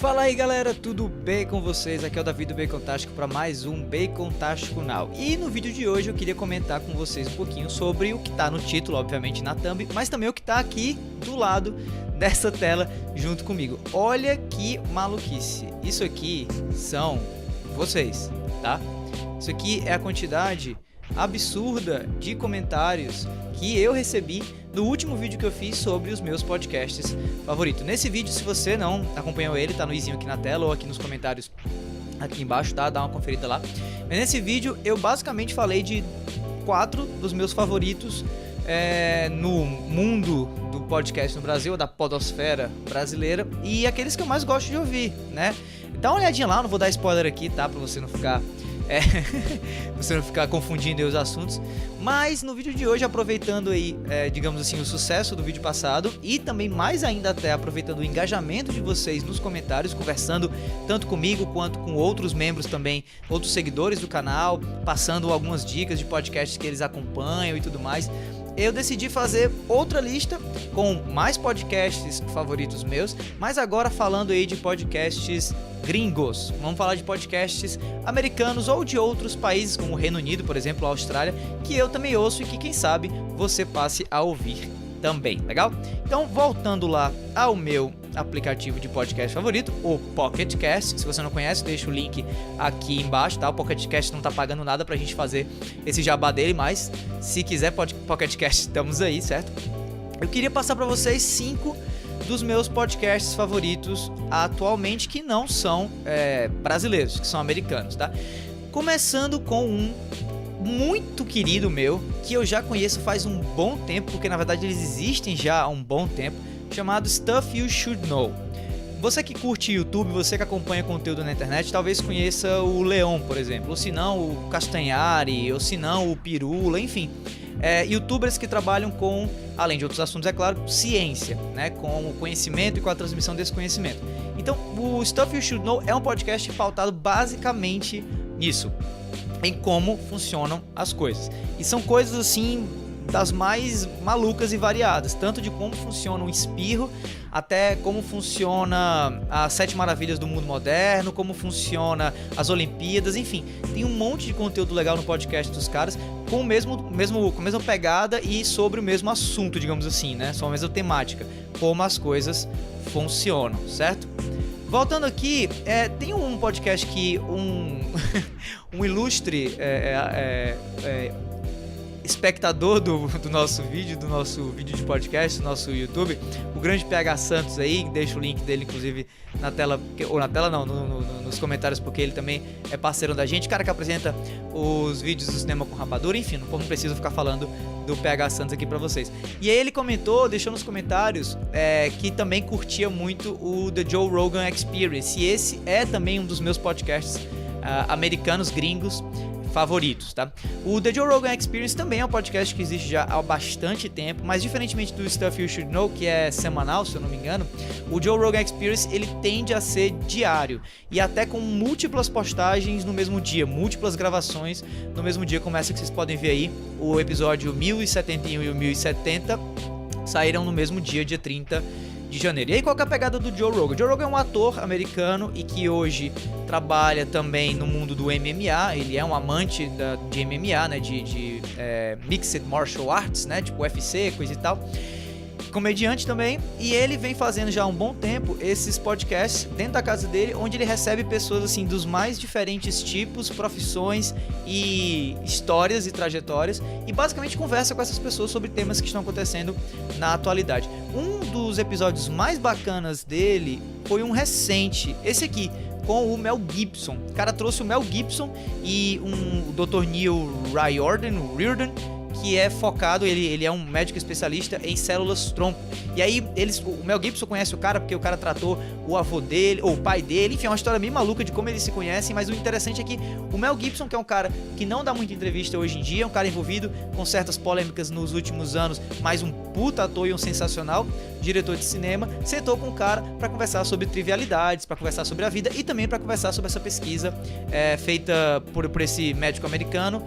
Fala aí galera, tudo bem com vocês? Aqui é o Davi do Bacontástico para mais um Bacontástico Now. E no vídeo de hoje eu queria comentar com vocês um pouquinho sobre o que tá no título, obviamente na thumb, mas também o que tá aqui do lado dessa tela junto comigo. Olha que maluquice, isso aqui são vocês, tá? Isso aqui é a quantidade absurda de comentários que eu recebi no último vídeo que eu fiz sobre os meus podcasts favoritos. Nesse vídeo, se você não acompanhou ele, tá no izinho aqui na tela ou aqui nos comentários aqui embaixo, tá? Dá uma conferida lá. Mas nesse vídeo eu basicamente falei de 4 dos meus favoritos no mundo do podcast no Brasil, da podosfera brasileira, e aqueles que eu mais gosto de ouvir, né? Dá uma olhadinha lá, não vou dar spoiler aqui, tá? Pra você não ficar... você não ficar confundindo aí os assuntos. Mas no vídeo de hoje, aproveitando aí, digamos assim, o sucesso do vídeo passado e também mais ainda até aproveitando o engajamento de vocês nos comentários, conversando tanto comigo quanto com outros membros também, outros seguidores do canal, passando algumas dicas de podcasts que eles acompanham e tudo mais, eu decidi fazer outra lista com mais podcasts favoritos meus, mas agora falando aí de podcasts gringos. Vamos falar de podcasts americanos ou de outros países, como o Reino Unido, por exemplo, a Austrália, que eu também ouço e que, quem sabe, você passe a ouvir também, legal? Então, voltando lá ao meu aplicativo de podcast favorito, o Pocket Cast. Se você não conhece, deixa o link aqui embaixo, tá? O Pocket Cast não tá pagando nada pra gente fazer esse jabá dele, mas se quiser, Pocket Cast, estamos aí, certo? Eu queria passar pra vocês 5 dos meus podcasts favoritos atualmente, que não são brasileiros, que são americanos, tá? Começando com um muito querido meu, que eu já conheço faz um bom tempo, porque na verdade eles existem já há um bom tempo, chamado Stuff You Should Know. Você que curte YouTube, você que acompanha conteúdo na internet, talvez conheça o Leon, por exemplo, ou se não o Castanhari, ou se não o Pirula, enfim. Youtubers que trabalham com, além de outros assuntos, é claro, ciência, né, com o conhecimento e com a transmissão desse conhecimento. Então, o Stuff You Should Know é um podcast pautado basicamente nisso, em como funcionam as coisas. E são coisas assim das mais malucas e variadas, tanto de como funciona o espirro, até como funciona as 7 maravilhas do mundo moderno, como funciona as Olimpíadas, enfim, tem um monte de conteúdo legal no podcast dos caras, com a mesma pegada e sobre o mesmo assunto, digamos assim, né? Só a mesma temática, como as coisas funcionam, certo? Voltando aqui, tem um podcast que um ilustre espectador do nosso vídeo de podcast, do nosso YouTube, o grande PH Santos aí, deixa o link dele inclusive na tela, ou na tela não, nos comentários, porque ele também é parceiro da gente, cara que apresenta os vídeos do Cinema com Rapadura, enfim, não preciso ficar falando do PH Santos aqui pra vocês. E aí ele deixou nos comentários que também curtia muito o The Joe Rogan Experience, e esse é também um dos meus podcasts americanos, gringos, favoritos, tá? O The Joe Rogan Experience também é um podcast que existe já há bastante tempo, mas diferentemente do Stuff You Should Know, que é semanal, se eu não me engano, o Joe Rogan Experience, ele tende a ser diário, e até com múltiplas postagens no mesmo dia, múltiplas gravações no mesmo dia, como essa que vocês podem ver aí, o episódio 1071 e o 1070 saíram no mesmo dia 30 de janeiro. E aí, qual que é a pegada do Joe Rogan? Joe Rogan é um ator americano e que hoje trabalha também no mundo do MMA. Ele é um amante de MMA, né, de Mixed Martial Arts, né, tipo UFC, coisa e tal. Comediante também, e ele vem fazendo já há um bom tempo esses podcasts dentro da casa dele, onde ele recebe pessoas assim dos mais diferentes tipos, profissões e histórias e trajetórias, e basicamente conversa com essas pessoas sobre temas que estão acontecendo na atualidade. Um dos episódios mais bacanas dele foi um recente, esse aqui, com o Mel Gibson. O cara trouxe o Mel Gibson e o Dr. Neil Riordan, que é focado, ele é um médico especialista em células-tronco. E aí, o Mel Gibson conhece o cara porque o cara tratou o avô dele, ou o pai dele, enfim, é uma história meio maluca de como eles se conhecem, mas o interessante é que o Mel Gibson, que é um cara que não dá muita entrevista hoje em dia, é um cara envolvido com certas polêmicas nos últimos anos, mas um puta ator e um sensacional diretor de cinema, sentou com o cara para conversar sobre trivialidades, para conversar sobre a vida e também para conversar sobre essa pesquisa feita por esse médico americano,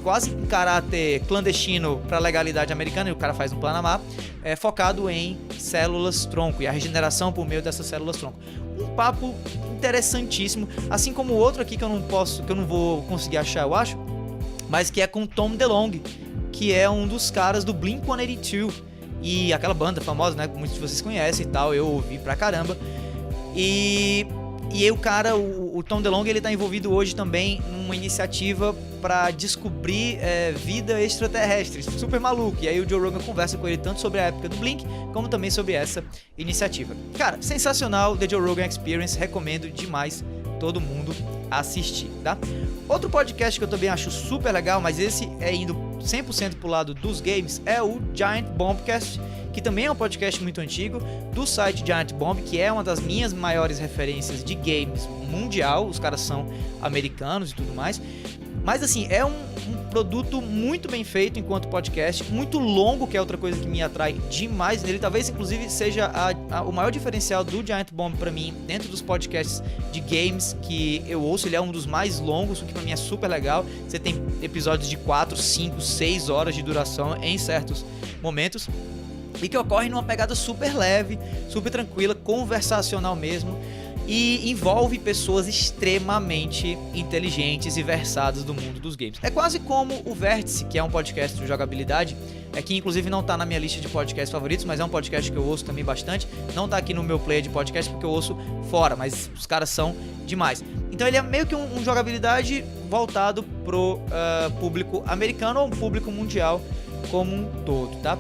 quase em caráter clandestino para a legalidade americana, e o cara faz no Panamá, focado em células-tronco e a regeneração por meio dessas células-tronco. um papo interessantíssimo, assim como o outro aqui que eu não vou conseguir achar, eu acho, mas que é com Tom DeLonge, que é um dos caras do Blink-182 e aquela banda famosa, né, que muitos de vocês conhecem e tal, eu ouvi pra caramba. E aí o cara, o Tom DeLonge, ele tá envolvido hoje também numa iniciativa para descobrir vida extraterrestre, super maluco. E aí o Joe Rogan conversa com ele tanto sobre a época do Blink, como também sobre essa iniciativa. Cara, sensacional, The Joe Rogan Experience, recomendo demais todo mundo assistir, tá? Outro podcast que eu também acho super legal, mas esse é indo 100% pro lado dos games, é o Giant Bombcast, que também é um podcast muito antigo, do site Giant Bomb, que é uma das minhas maiores referências de games mundial. Os caras são americanos e tudo mais. Mas assim, é um produto muito bem feito enquanto podcast, muito longo, que é outra coisa que me atrai demais nele. Talvez, inclusive, seja o maior diferencial do Giant Bomb pra mim, dentro dos podcasts de games que eu ouço. Ele é um dos mais longos, o que pra mim é super legal. Você tem episódios de 4, 5, 6 horas de duração em certos momentos, e que ocorre numa pegada super leve, super tranquila, conversacional mesmo, e envolve pessoas extremamente inteligentes e versadas do mundo dos games. É quase como o Vértice, que é um podcast de jogabilidade, que inclusive não tá na minha lista de podcasts favoritos, mas é um podcast que eu ouço também bastante. Não tá aqui no meu player de podcast porque eu ouço fora, mas os caras são demais. Então ele é meio que um jogabilidade voltado pro público americano ou um público mundial como um todo, tá?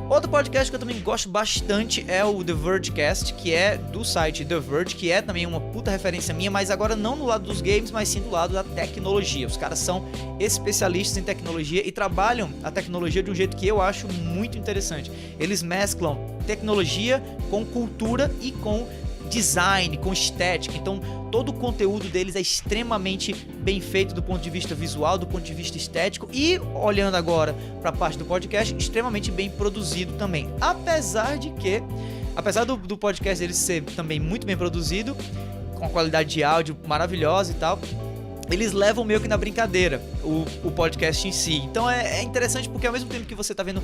Outro podcast que eu também gosto bastante é o The Vergecast, que é do site The Verge, que é também uma puta referência minha, mas agora não no lado dos games, mas sim do lado da tecnologia. Os caras são especialistas em tecnologia e trabalham a tecnologia de um jeito que eu acho muito interessante. Eles mesclam tecnologia com cultura e com design, com estética. Então todo o conteúdo deles é extremamente bem feito do ponto de vista visual, do ponto de vista estético, e olhando agora para a parte do podcast, extremamente bem produzido também. Apesar do podcast deles ser também muito bem produzido, com qualidade de áudio maravilhosa e tal, eles levam meio que na brincadeira o podcast em si. Então é interessante porque ao mesmo tempo que você está vendo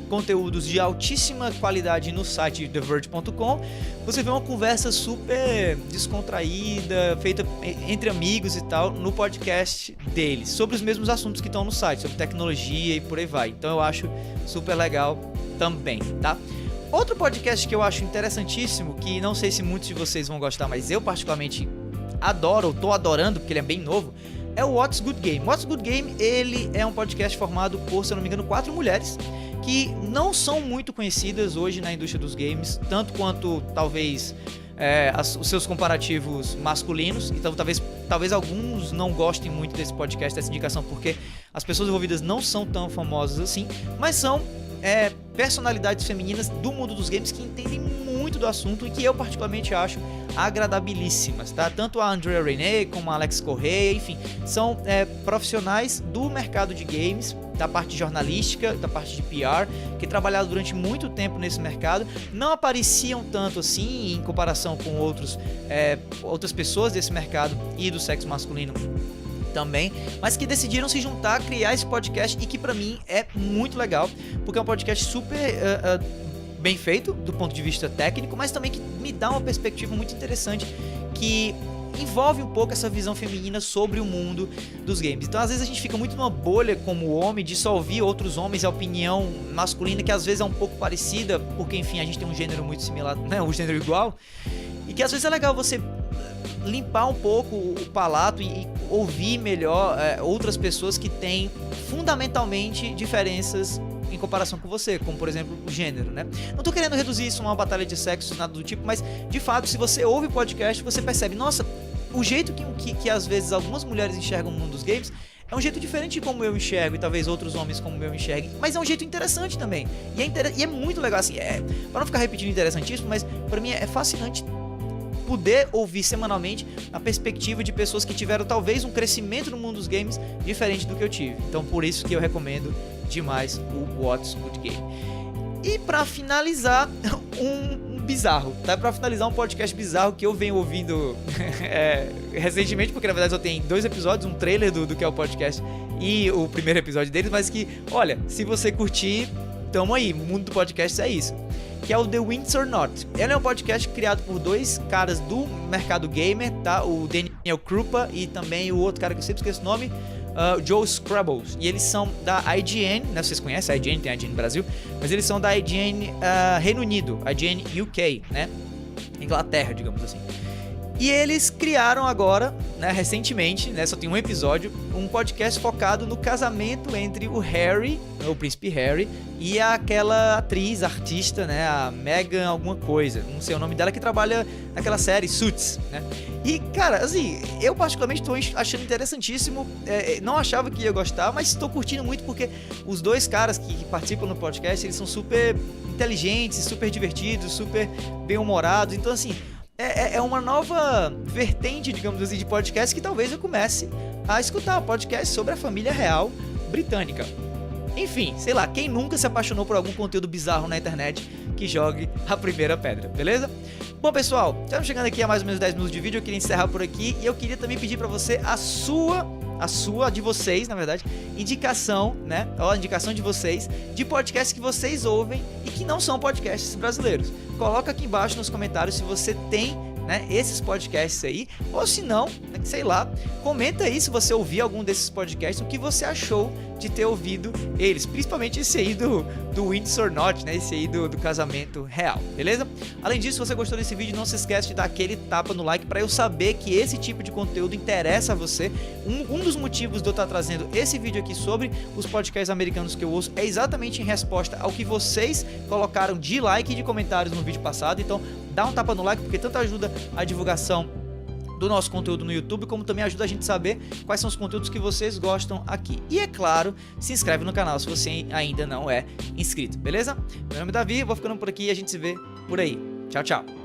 conteúdos de altíssima qualidade no site TheVerge.com, você vê uma conversa super descontraída, feita entre amigos e tal, no podcast deles, sobre os mesmos assuntos que estão no site, sobre tecnologia e por aí vai. Então eu acho super legal também, tá? Outro podcast que eu acho interessantíssimo, que não sei se muitos de vocês vão gostar, mas eu particularmente adoro, ou tô adorando, porque ele é bem novo, é o What's Good Game. What's Good Game, ele é um podcast formado por, se eu não me engano, 4 mulheres, que não são muito conhecidas hoje na indústria dos games, tanto quanto talvez os seus comparativos masculinos. Então talvez alguns não gostem muito desse podcast, dessa indicação, porque as pessoas envolvidas não são tão famosas assim, mas são personalidades femininas do mundo dos games que entendem muito do assunto e que eu particularmente acho agradabilíssimas, tá? Tanto a Andrea Renee como a Alex Correia, enfim, são profissionais do mercado de games, da parte jornalística, da parte de PR, que trabalharam durante muito tempo nesse mercado, não apareciam tanto assim em comparação com outras pessoas desse mercado e do sexo masculino também, mas que decidiram se juntar, criar esse podcast, e que pra mim é muito legal, porque é um podcast super bem feito do ponto de vista técnico, mas também que me dá uma perspectiva muito interessante, que envolve um pouco essa visão feminina sobre o mundo dos games. Então às vezes a gente fica muito numa bolha como homem, de só ouvir outros homens, a opinião masculina, que às vezes é um pouco parecida, porque enfim, a gente tem um gênero muito similar, né, um gênero igual, e que às vezes é legal você limpar um pouco o palato e ouvir melhor outras pessoas que têm fundamentalmente diferenças em comparação com você, como por exemplo o gênero, né? Não tô querendo reduzir isso a uma batalha de sexos, nada do tipo, mas de fato, se você ouve o podcast, você percebe, nossa, o jeito que às vezes algumas mulheres enxergam o mundo dos games é um jeito diferente de como eu enxergo, e talvez outros homens como eu enxerguem, mas é um jeito interessante também, e é muito legal, assim, para não ficar repetindo interessantíssimo, mas pra mim é fascinante poder ouvir semanalmente a perspectiva de pessoas que tiveram talvez um crescimento no mundo dos games diferente do que eu tive. Então por isso que eu recomendo demais o What's Good Game. E pra finalizar, um bizarro, tá? Pra finalizar, um podcast bizarro que eu venho ouvindo recentemente, porque na verdade só tem 2 episódios, um trailer do que é o podcast e o primeiro episódio deles, mas que, olha, se você curtir, tamo aí, o mundo do podcast é isso. que é o The Windsor Not. Ele é um podcast criado por dois caras do mercado gamer, tá? O Daniel Krupa e também o outro cara que eu sempre esqueço o nome, Joe Scrubbles. E eles são da IGN, né? Vocês conhecem a IGN, tem a IGN Brasil, mas eles são da IGN Reino Unido, IGN UK, né? Inglaterra, digamos assim. E eles criaram agora, né, recentemente, né, só tem um episódio, um podcast focado no casamento entre o Harry, o príncipe Harry, e aquela atriz, artista, né, a Meghan alguma coisa, não sei o nome dela, que trabalha naquela série Suits, né. E, cara, assim, eu particularmente tô achando interessantíssimo, não achava que ia gostar, mas tô curtindo muito porque os dois caras que participam no podcast, eles são super inteligentes, super divertidos, super bem-humorados, então, assim, é uma nova vertente, digamos assim, de podcast que talvez eu comece a escutar podcast sobre a família real britânica. Enfim, sei lá, quem nunca se apaixonou por algum conteúdo bizarro na internet, que jogue a primeira pedra, beleza? Bom, pessoal, estamos chegando aqui a mais ou menos 10 minutos de vídeo, eu queria encerrar por aqui e eu queria também pedir pra você de vocês, na verdade, indicação, né? A indicação de vocês, de podcasts que vocês ouvem e que não são podcasts brasileiros. Coloca aqui embaixo nos comentários se você tem, né, esses podcasts aí, ou se não, né, sei lá, comenta aí se você ouviu algum desses podcasts, o que você achou de ter ouvido eles, principalmente esse aí do Windsor Not, né, esse aí do casamento real, beleza? Além disso, se você gostou desse vídeo, não se esquece de dar aquele tapa no like para eu saber que esse tipo de conteúdo interessa a você. Um dos motivos de eu estar trazendo esse vídeo aqui sobre os podcasts americanos que eu ouço é exatamente em resposta ao que vocês colocaram de like e de comentários no vídeo passado, então dá um tapa no like porque tanto ajuda a divulgação do nosso conteúdo no YouTube, como também ajuda a gente a saber quais são os conteúdos que vocês gostam aqui. E é claro, se inscreve no canal se você ainda não é inscrito, beleza? Meu nome é Davi, vou ficando por aqui e a gente se vê por aí. Tchau, tchau!